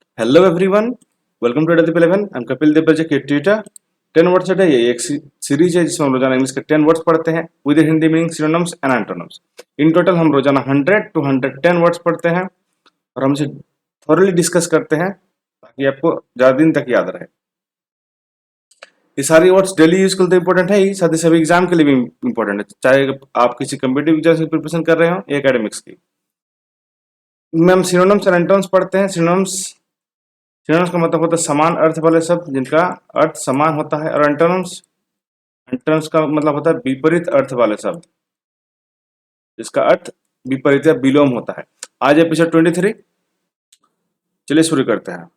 Hello everyone, welcome to एडप 11। I am Kapil Devraj के tutor. 10 words है ये एक सीरीज है जिसमें हम रोजाना इंग्लिश के 10 वर्ड्स पढ़ते हैं with Hindi meaning, synonyms and antonyms. In total हम रोजाना 100 टू 110 वर्ड्स पढ़ते हैं और हम इसे थॉरली डिस्कस करते हैं ताकि आपको ज्यादा दिन तक याद रहे। ये सारी वर्ड्स डेली यूज के लिए तो इंपॉर्टेंट है ही, साथ ही सभी एग्जाम के लिए भी इंपॉर्टेंट है, चाहे आप किसी कम्पिटिटिव एग्जाम से प्रिपरेशन कर रहे हो या एकेडमिक्स की। में हम सिनोनिम्स एंड एंटोनिम्स पढ़ते हैं। सिनोनिम्स का मतलब होता है समान अर्थ वाले शब्द जिनका अर्थ समान होता है, और एंटोनिम्स एंटोनिम्स का मतलब होता है विपरीत अर्थ वाले शब्द जिसका अर्थ विपरीत या विलोम होता है। आज एपिसोड 23, चलिए शुरू करते हैं।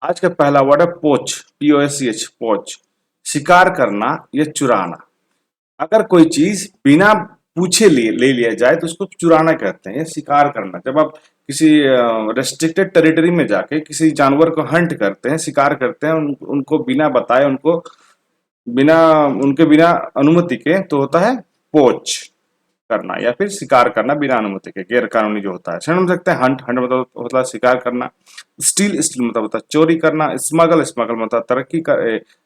आज का पहला वर्ड है पोच, POSCH, पोच। शिकार करना या चुराना। अगर कोई चीज बिना पूछे ले लिया जाए तो उसको चुराना कहते हैं या शिकार करना। जब आप किसी रेस्ट्रिक्टेड टेरिटरी में जाके किसी जानवर को हंट करते हैं, शिकार करते हैं, उनको बिना बताए, उनके बिना अनुमति के, तो होता है पोच करना या फिर शिकार करना बिना अनुमति के, गैर कानूनी जो होता है। समझ सकते हैं हंट मतलब होता है शिकार करना। स्टील मतलब होता है चोरी करना। स्मगल मतलब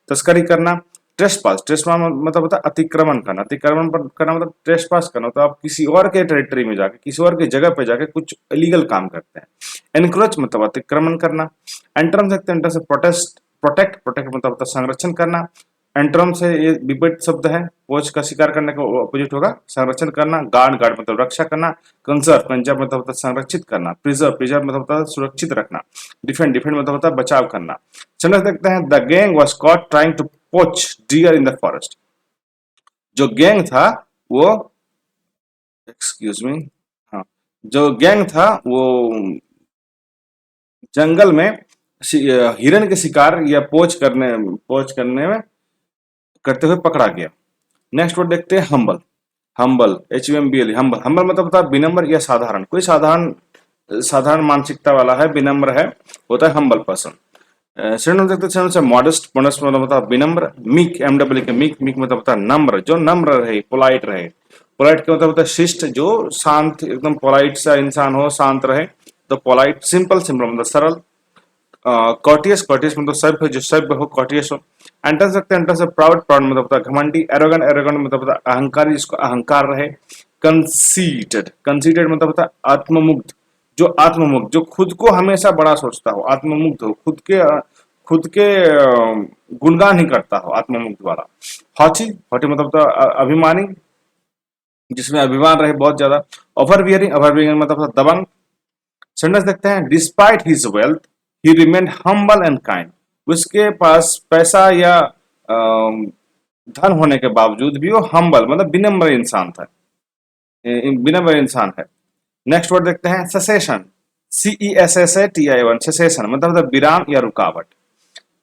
तस्करी करना। ट्रेसपास मतलब होता है अतिक्रमण करना। करना मतलब ट्रेसपास करना, तो आप किसी और के टेरिटरी में जाके, किसी और की जगह पे जाके कुछ इलीगल काम करते हैं। एनक्रोच मतलब अतिक्रमण करना। एंटर सकते हैं, एंटर से प्रोटेक्ट मतलब होता है संरक्षण करना। एंट्रम से ये विपरीत शब्द है, पोच का शिकार करने का ऑपोजिट होगा संरक्षण करना। गार्ड मतलब रक्षा करना। कंजर्व मतलब होता है संरक्षित करना। प्रिजर्व मतलब होता है सुरक्षित रखना। डिफेंड मतलब होता है बचाव करना। चलिए देखते हैं। The gang was caught trying to poach deer in the forest. जो गैंग था वो, एक्सक्यूज मी, हाँ, जो गैंग था वो जंगल में हिरन के शिकार या पोच करने में करते हुए पकड़ा गया। नेक्स्ट वर्ड देखते हैं हम्बल। HUMBL, हम्बल मतलब होता है विनम्र या साधारण। कोई साधारण मानसिकता वाला है, विनम्र है, होता है हम्बल पर्सन। सिनोनिम देखते हैं से मॉडेस्ट मतलब होता है विनम्र। मीक, MWK के मीक मतलब होता है नम्र, जो नम्र रहे, पोलाइट रहे। पोलाइट का मतलब होता है शिष्ट, जो शांत, एकदम पोलाइट सा इंसान हो, शांत रहे, तो पोलाइट। सिंपल मतलब सरल। कॉर्टियस मतलब सभ्य, जो सभ्य हो, कॉर्टियस हो। एंटर से प्राउड मतलब होता है घमंडी। एरोगेंट मतलब होता है अहंकारी, जिसको अहंकार रहे। कंसीटेड मतलब होता है आत्ममुग्ध, जो खुद को हमेशा बड़ा सोचता हो, आत्ममुग्ध हो, खुद के गुणगान ही करता हो, आत्ममुग्ध वाला। हॉटी मतलब होता है अभिमानी, जिसमें अभिमान रहे बहुत ज्यादा। ओवरबियरिंग मतलब होता है दबंग। सेंटेंस देखते हैं। Despite his wealth he remained humble and kind. उसके पास पैसा या धन होने के बावजूद भी वो हम्बल मतलब विनम्र इंसान है। नेक्स्ट वर्ड देखते हैं सेसेशन। CESSATION, सेसेशन मतलब विराम या रुकावट।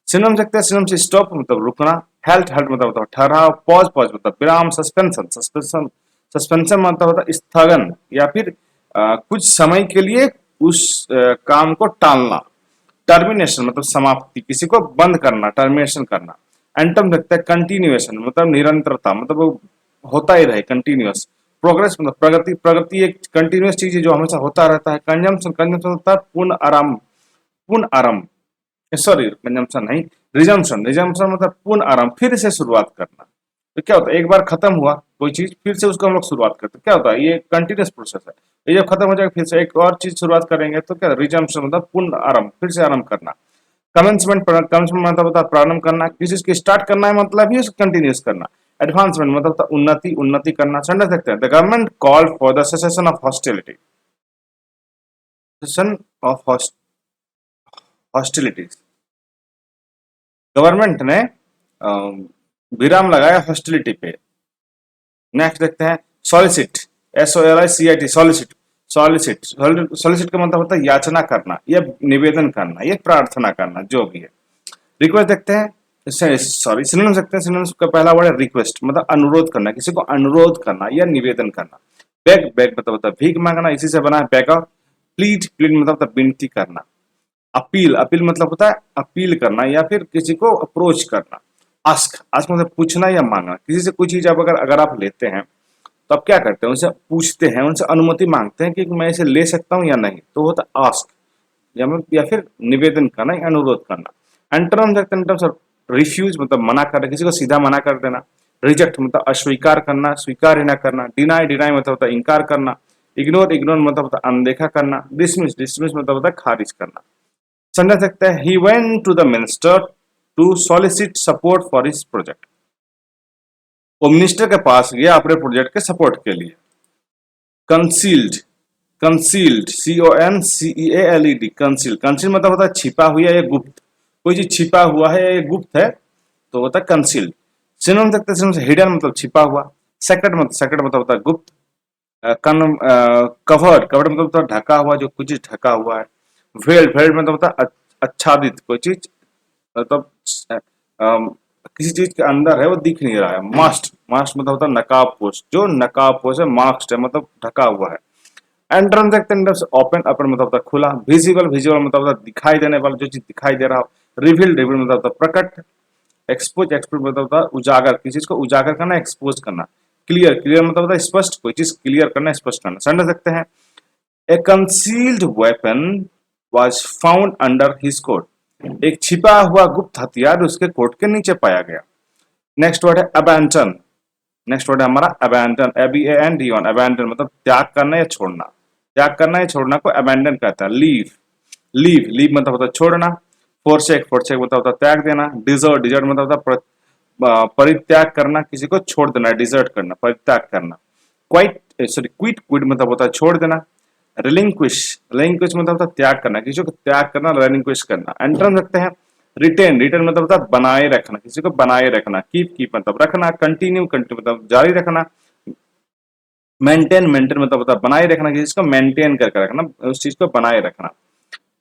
सिनोनिम देखते हैं। सिनोनिम से स्टॉप मतलब रुकना। हेल्ट मतलब ठहराव। पॉज मतलब विराम। सस्पेंशन मतलब होता है स्थगन या फिर कुछ समय के लिए उस काम को टालना। टर्मिनेशन मतलब समाप्ति, किसी को बंद करना, टर्मिनेशन करना। एंटम देखते हैं कंटिन्यूएशन मतलब निरंतरता, मतलब वो होता ही रहे, कंटिन्यूअस। प्रोग्रेस मतलब प्रगति एक कंटिन्यूअस चीज है जो हमेशा होता रहता है। कंजम्पशन होता है पूर्ण आरंभ, सॉरी कंजम्पशन नहीं, रिजम्पशन मतलब पूर्ण आरंभ, फिर से शुरुआत करना। तो क्या होता है, एक बार खत्म हुआ कोई चीज, फिर से उसको हम लोग शुरुआत करते हैं, क्या होता है, ये कंटिन्यूस प्रोसेस है। ये जब खत्म हो जाएगा फिर से एक और चीज शुरुआत करेंगे, तो क्या रिजम्पशन मतलब पूर्ण आरंभ, फिर से आरंभ करना। कमेंसमेंट मतलब होता है प्रारंभ करना, किसी चीज को स्टार्ट करना है मतलब ही उसको कंटिन्यूस करना। एडवांसमेंट मतलब होता है उन्नति करना। सेंटेंस देखते हैं। The government called for the cessation of hostility, cessation of hostilities. Government ने विराम लगाया हॉस्टिलिटी पे। नेक्स्ट देखते हैं सॉलिसिट, SOLICIT, सॉलिसिट का मतलब होता है याचना करना या निवेदन करना या प्रार्थना करना, जो भी है। रिक्वेस्ट देखते हैं। सिनोनिम देखते हैं। सिनोनिम का पहला वर्ड है रिक्वेस्ट मतलब अनुरोध करना, किसी को अनुरोध करना या निवेदन करना। बेग मतलब होता है भीख मांगना, इसी से बना है बेग ऑफ। प्लीड मतलब होता है विनती करना। अपील मतलब होता है अपील करना या फिर किसी को अप्रोच करना। आस्क मतलब पूछना या मांगना, किसी से कोई चीज अगर आप लेते हैं तो आप क्या करते हैं, उनसे पूछते हैं, उनसे अनुमति मांगते हैं कि मैं इसे ले सकता हूं या नहीं, तो होता है आस्क। या फिर निवेदन करना या अनुरोध करना। एंटोनिम देखते हैं टर्म्स ऑफ रिफ्यूज मतलब मना करना, किसी को सीधा मना कर देना। रिजेक्ट मतलब अस्वीकार करना, स्वीकार ही ना करना। डिनाई डिनाई मतलब होता है इनकार करना। इग्नोर इग्नोर मतलब होता है अनदेखा करना। डिसमिस डिसमिस मतलब होता है खारिज करना। समझ सकते हैं he went to the minister to solicit support for his project. वो मिनिस्टर के पास गया अपने प्रोजेक्ट के सपोर्ट के लिए। Concealed concealed CONCEALED concealed concealed मतलब होता है छिपा हुआ या गुप्त। कोई चीज छिपा हुआ है या ये गुप्त है तो होता है कंसील्ड। सिनोनिम देखते हैं हिडन मतलब छिपा हुआ। सेक्रेट मतलब होता है गुप्त। कवर्ड कवर्ड मतलब होता है ढका हुआ, जो कुछ चीज ढका हुआ है। वेल्ड वेल्ड मतलब होता है आच्छादित कोई चीज, मतलब अम, किसी चीज के अंदर है वो दिख नहीं रहा है। मास्ट मास्ट मतलब होता है नकाबपोश, जो नकाबपोश है मास्क है मतलब ढका हुआ है। एंट्रम देखते हैं ओपन ओपन मतलब होता है खुला। विजिबल विजिबल मतलब होता है दिखाई देने वाला, जो चीज दिखाई दे रहा हो। रिवील रिवील मतलब होता है प्रकट। एक्सपोज एक्सपोज मतलब होता है उजागर, किसी चीज को उजागर करना, एक्सपोज करना। क्लियर क्लियर मतलब होता है स्पष्ट, कोई चीज क्लियर करना, स्पष्ट करना। समझ सकते हैं a concealed weapon was found under his coat. एक छिपा हुआ गुप्त हथियार उसके कोट के नीचे पाया गया। नेक्स्ट वर्ड है अबैंडन। नेक्स्ट वर्ड है हमारा अबैंडन, ABANDON। अबैंडन मतलब त्याग करना या छोड़ना। त्याग करना या छोड़ना को अबैंडन कहता है। लीव लीव लीव मतलब होता है छोड़ना। फोरसेक फोरसेक मतलब होता है त्याग देना। डिजर्ट डिजर्ट मतलब होता है परित्याग करना, किसी को छोड़ देना, डिजर्ट करना, परित्याग करना। क्वाइट सॉरी क्विट क्विट मतलब होता है छोड़ देना। रिलिंक्विश रिलिंक्विश मतलब होता है त्याग करना, किसी को त्याग करना, रिलिंक्विश करना। एंटरम रखते हैं रिटेन रिटेन मतलब होता है बनाए रखना, किसी को बनाए रखना। कीप कीप मतलब रखना। कंटिन्यू कंटिन्यू मतलब जारी रखना। मेंटेन मेंटेन मतलब होता है बनाए रखना, किसी को मेंटेन करके रखना, उस चीज को बनाए रखना।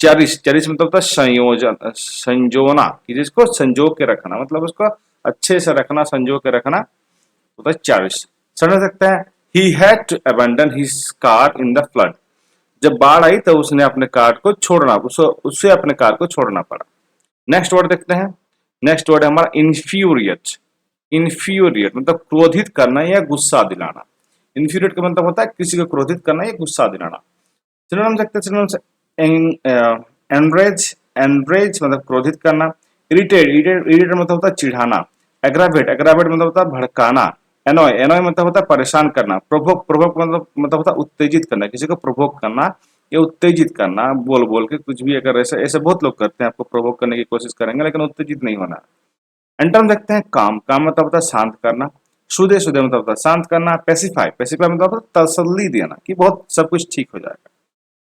चेरिश चेरिश मतलब होता है संयोजन संजोना, किसी को संजो के रखना, मतलब उसको अच्छे से रखना, संजो के रखना होता है चेरिश। समझ सकते हैं he had to abandon his car in the flood. जब बाढ़ आई तो उसने अपने कार को छोड़ना, उससे अपने कार को छोड़ना पड़ा। नेक्स्ट वर्ड देखते हैं। नेक्स्ट वर्ड है हमारा इन्फ्यूरिएट। इन्फ्यूरिएट मतलब क्रोधित करना या गुस्सा दिलाना। इन्फ्यूरिएट का मतलब होता है किसी को क्रोधित करना या गुस्सा दिलाना। सिनोनिम देखते हैं। सिनोनिम से एनरेज एनरेज मतलब क्रोधित करना। इरिटेट इरिटेट इरिटेट मतलब होता है चिढ़ाना। एग्रावेट एग्रावेट मतलब होता है भड़काना। एनॉय एनॉय मतलब होता है परेशान करना। प्रोवोक प्रोवोक मतलब होता है उत्तेजित करना, किसी को प्रोवोक करना या उत्तेजित करना बोल बोल के कुछ भी। अगर ऐसे ऐसे बहुत लोग करते हैं, आपको प्रोवोक करने की कोशिश करेंगे लेकिन उत्तेजित नहीं होना। एंटर्म देखते हैं काम काम मतलब होता है शांत करना। सुदे सुदे मतलब होता है शांत करना। पेसिफाई पेसिफाई मतलब होता है तसल्ली देना कि बहुत सब कुछ ठीक हो जाएगा।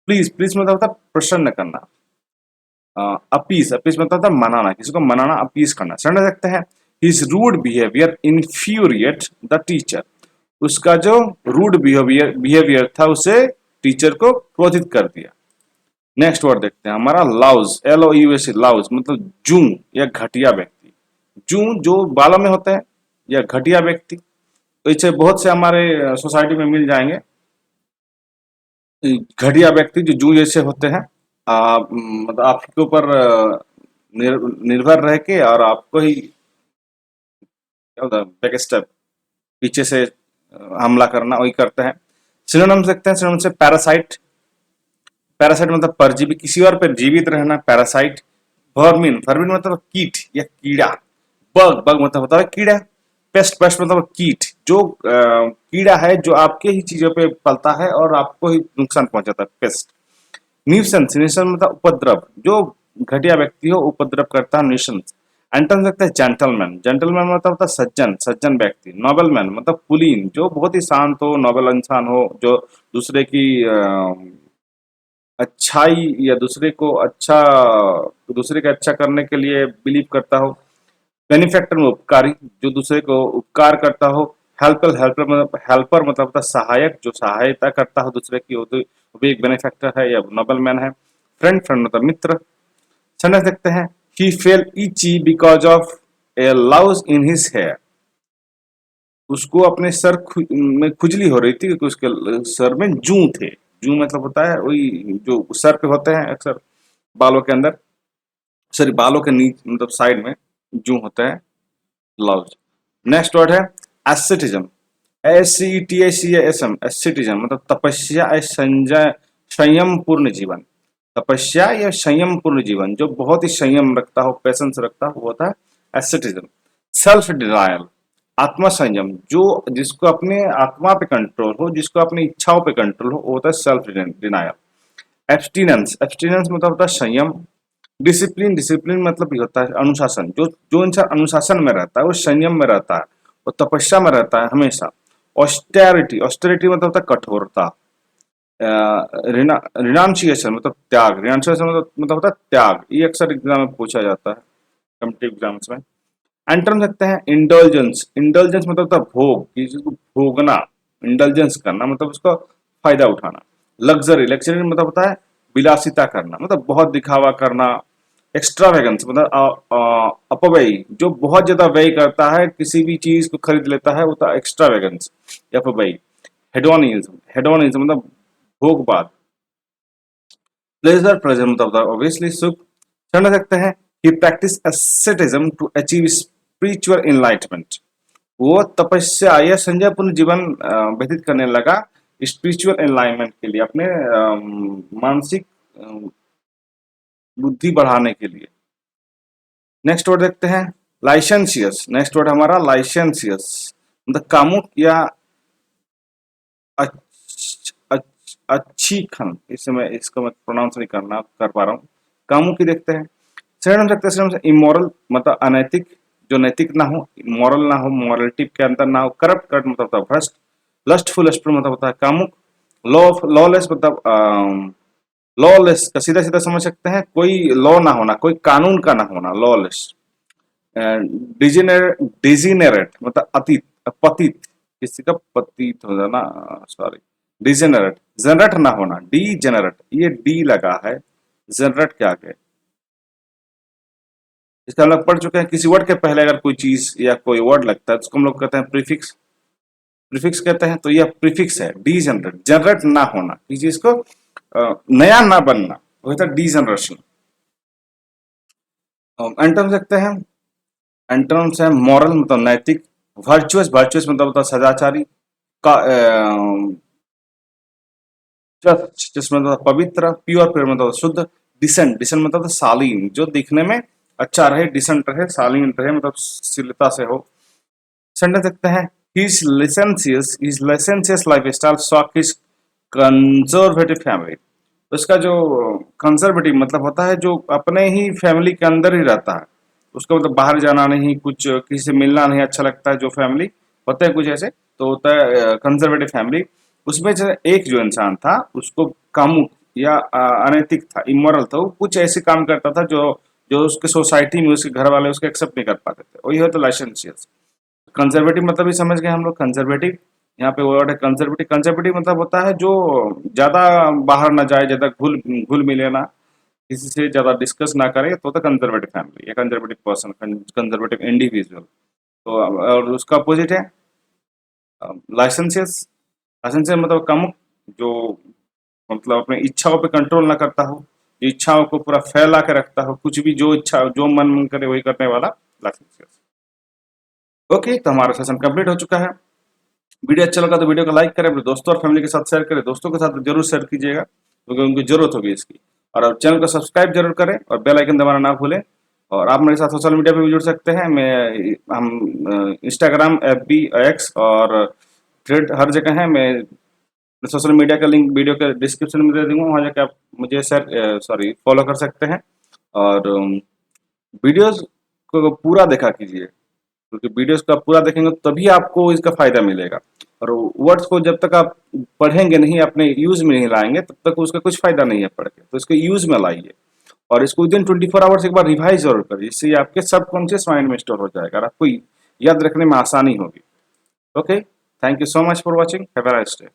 प्लीज प्लीज मतलब होता है प्रसन्न करना। अपीस अपीस मतलब होता है मनाना, किसी को मनाना, अपीस करना। समझ सकते हैं his rude behaviour infuriate the teacher. उसका जो रूड बिहेवियर बिहेवियर था उसे टीचर को क्रोधित कर दिया। नेक्स्ट वर्ड देखते हैं हमारा लाउज LOUS लाउज मतलब जू या घटिया व्यक्ति। जू जो बालों में होता है या घटिया व्यक्ति। तो इसे बहुत से हमारे सोसाइटी में मिल जाएंगे घटिया व्यक्ति जो जू जैसे होते हैं। मतलब आपके ऊपर निर्भर रह के और आपको ही क्या होता है बैक स्टेप, पीछे से हमला करना, वही करते हैं। सिनोनिम देखते हैं। सिनोनिम से पैरासाइट। पैरासाइट मतलब परजीवी, किसी और पर जीवित रहना, पैरासाइट। वर्मिन वर्मिन मतलब कीट या कीड़ा। बग बग मतलब होता है कीड़ा। पेस्ट पेस्ट मतलब कीट, जो कीड़ा है जो आपके ही चीजों पे पलता है और आपको ही नुकसान पहुंचाता है, पेस्ट। न्यूसेंस न्यूसेंस मतलब उपद्रव, जो घटिया व्यक्ति हो उपद्रव करता है, न्यूसेंस। एंटन सकते हैं जेंटलमैन। जेंटलमैन मतलब होता है सज्जन सज्जन व्यक्ति। नोबलमैन मतलब कुलीन, जो बहुत ही शांत हो, नोबल इंसान हो, जो दूसरे की अच्छाई या दूसरे के अच्छा करने के लिए बिलीव करता हो। बेनिफैक्टर में उपकारी, जो दूसरे को उपकार करता हो। हेल्पर मतलब होता है सहायक, जो सहायता करता हो दूसरे की, वो भी एक बेनिफैक्टर है या नोबल मैन है। फ्रेंड फ्रेंड मतलब मित्र। समझ सकते हैं he felt itchy because of a louse in his hair. उसको अपने सर में खुजली हो रही थी क्योंकि उसके सर में जू थे। जू मतलब होता है वही जो सर पे होते हैं अक्सर, बालों के अंदर, सॉरी बालों के नीचे मतलब साइड में जू होता है, लाउज। नेक्स्ट वर्ड है एस्सेटिज्म। ASCETICASM एस्सेटिज्म मतलब तपस्या संजय संयम पूर्ण जीवन। तपस्या या संयम पूर्ण जीवन, जो बहुत ही संयम रखता हो, पैसेंस रखता हो, वो होता है एस्केटिज्म। सेल्फ डिनायल, आत्मा संयम, जो जिसको अपने आत्मा पे कंट्रोल हो, जिसको अपनी इच्छाओं पे कंट्रोल हो, वो होता है सेल्फ डिनायल। एब्सटीनेंस, एब्सटीनेंस मतलब होता है संयम। डिसिप्लिन, डिसिप्लिन मतलब ये होता है अनुशासन, जो जो इंसान अनुशासन में रहता है वो संयम में रहता है, वो तपस्या में रहता है हमेशा। ऑस्टेरिटी, ऑस्टेरिटी मतलब होता है कठोरता। रिनाउंसिएशन मतलब त्याग, रिनाउंसिएशन मतलब होता है त्याग। ये अक्सर एग्जाम में पूछा जाता है, कॉम्पिटिटिव एग्जाम्स में। एंटर्म सकते हैं इंडल्जेंस, इंडल्जेंस मतलब होता है भोग, किसी को भोगना, इंडल्जेंस करना मतलब उसका फायदा उठाना। लग्जरी, लग्जरी मतलब होता है विलासिता करना, मतलब बहुत दिखावा करना। एक्स्ट्रावेगेंस मतलब अपव्यय, जो बहुत ज्यादा व्यय करता है, किसी भी चीज को खरीद लेता है, वो तो एक्स्ट्रावेगेंस या अपव्यय। हेडोनिज्म, हेडोनिज्म मतलब भोगवाद। प्लेजर, प्लेजर मतलब ऑब्वियसली सुख। समझ सकते हैं he practise asceticism to achieve spiritual enlightenment, वो तपस्या या संजयपूर्ण जीवन व्यतीत करने लगा स्पिरिचुअल एनलाइटमेंट के लिए, अपने मानसिक बुद्धि बढ़ाने के लिए। नेक्स्ट वर्ड देखते हैं लाइसेंसियस, नेक्स्ट वर्ड हमारा लाइसेंसियस मतलब कामुक या अच्छी खन, इसे मैं इसको मैं प्रोनाउंस नहीं कर पा रहा हूँ। कामुक की देखते हैं। सेकंड हम सकते हैं इमोरल मतलब अनैतिक, जो नैतिक ना हो, मॉरल ना हो, मॉरलिटी के अंदर ना हो। करप्ट, करप्ट मतलब होता है भ्रष्ट। लस्टफुल, लस्टफुल मतलब होता है कामुक। लॉलेस मतलब लॉलेस का सीधा सीधा समझ सकते हैं कोई लॉ ना होना, कोई कानून का ना होना, लॉलेस। डिजेनरेट मतलब अतीत, पतित, किसी का पतित हो जाना, सॉरी। डिजेनरेट, जनरेट ना होना, डी जनरेट, ये डी लगा है जनरेट के आगे। इसका हम लोग पढ़ चुके हैं, किसी वर्ड के पहले अगर कोई चीज या कोई वर्ड लगता है तो उसको हम लोग कहते हैं प्रीफिक्स, प्रीफिक्स कहते हैं। तो यह प्रीफिक्स है, डी जनरेट, जनरेट ना होना, किसी चीज को नया ना बनना, वो होता है डी जनरेशन। एंटर्म सकते हैं, एंटर्म्स है मॉरल मतलब नैतिक। वर्चुअस, वर्चुअस मतलब होता है सदाचारी का। जिसमें मतलब पवित्र, प्योर, प्योर मतलब शुद्ध। डिसेंट, डिसेंट मतलब शालीन, जो दिखने में अच्छा रहे, डिसेंट रहे, शालीन रहे, मतलब शीलता से हो। सेंटेंस देखते हैं his licentious lifestyle shocked his conservative family। उसका जो कंजर्वेटिव मतलब होता है जो अपने ही फैमिली के अंदर ही रहता है, उसको मतलब बाहर जाना नहीं, कुछ किसी से मिलना नहीं अच्छा लगता है, जो फैमिली होता है कुछ ऐसे, तो होता है कंजर्वेटिव फैमिली। उसमें जो एक जो इंसान था उसको कामुक या अनैतिक था, इमोरल था, वो कुछ ऐसे काम करता था जो जो उसके सोसाइटी में उसके घर वाले उसको एक्सेप्ट नहीं कर पाते थे, वही होता लाइसेंसियस। कंजर्वेटिव मतलब भी समझ गए हम लोग, कंजर्वेटिव यहाँ पे वर्ड है कंजर्वेटिव। कंजर्वेटिव मतलब होता है जो ज्यादा बाहर ना जाए, ज्यादा घुल घुल मिले ना, किसी से ज्यादा डिस्कस ना करे, तो होता है कंजर्वेटिव फैमिली या कंजर्वेटिव पर्सन, कंजर्वेटिव इंडिविजुअल। तो और उसका अपोजिट है लाइसेंसियस। लाइसेंसियस मतलब कामुक, जो मतलब अपने इच्छाओं पे कंट्रोल ना करता हो, जो इच्छाओं को पूरा फैला के रखता हो, कुछ भी जो इच्छा जो मन करे वही करने वाला, लाइसेंसियस। ओके, तो हमारा सेशन कंप्लीट हो चुका है। वीडियो अच्छा लगा तो वीडियो को लाइक करें, अपने दोस्तों और फैमिली के साथ शेयर करें, दोस्तों के साथ जरूर शेयर कीजिएगा क्योंकि उनको जरूरत होगी इसकी। और अब चैनल को सब्सक्राइब जरूर करें और बेल आइकन दबाना ना भूलें। और आप मेरे साथ सोशल मीडिया पे भी जुड़ सकते हैं, मैं हम इंस्टाग्राम, FB, एक्स और थ्रेड हर जगह है। मैं सोशल मीडिया का लिंक वीडियो के डिस्क्रिप्शन में दे दूंगा, वहाँ जाकर आप मुझे फॉलो कर सकते हैं। और वीडियोस को पूरा देखा कीजिए, क्योंकि वीडियोस को आप पूरा देखेंगे तभी आपको इसका फायदा मिलेगा। और वर्ड्स को जब तक आप पढ़ेंगे नहीं, अपने यूज में नहीं लाएंगे, तब तक उसका कुछ फायदा नहीं है पढ़ के। तो इसको यूज में लाइए और इसको विदिन 24 आवर्स एक बार रिवाइज जरूर करिए, इससे ये आपके सबकॉन्शियस माइंड में स्टोर हो जाएगा और आपको याद रखने में आसानी होगी। Okay, thank you so much for watching, have a nice day.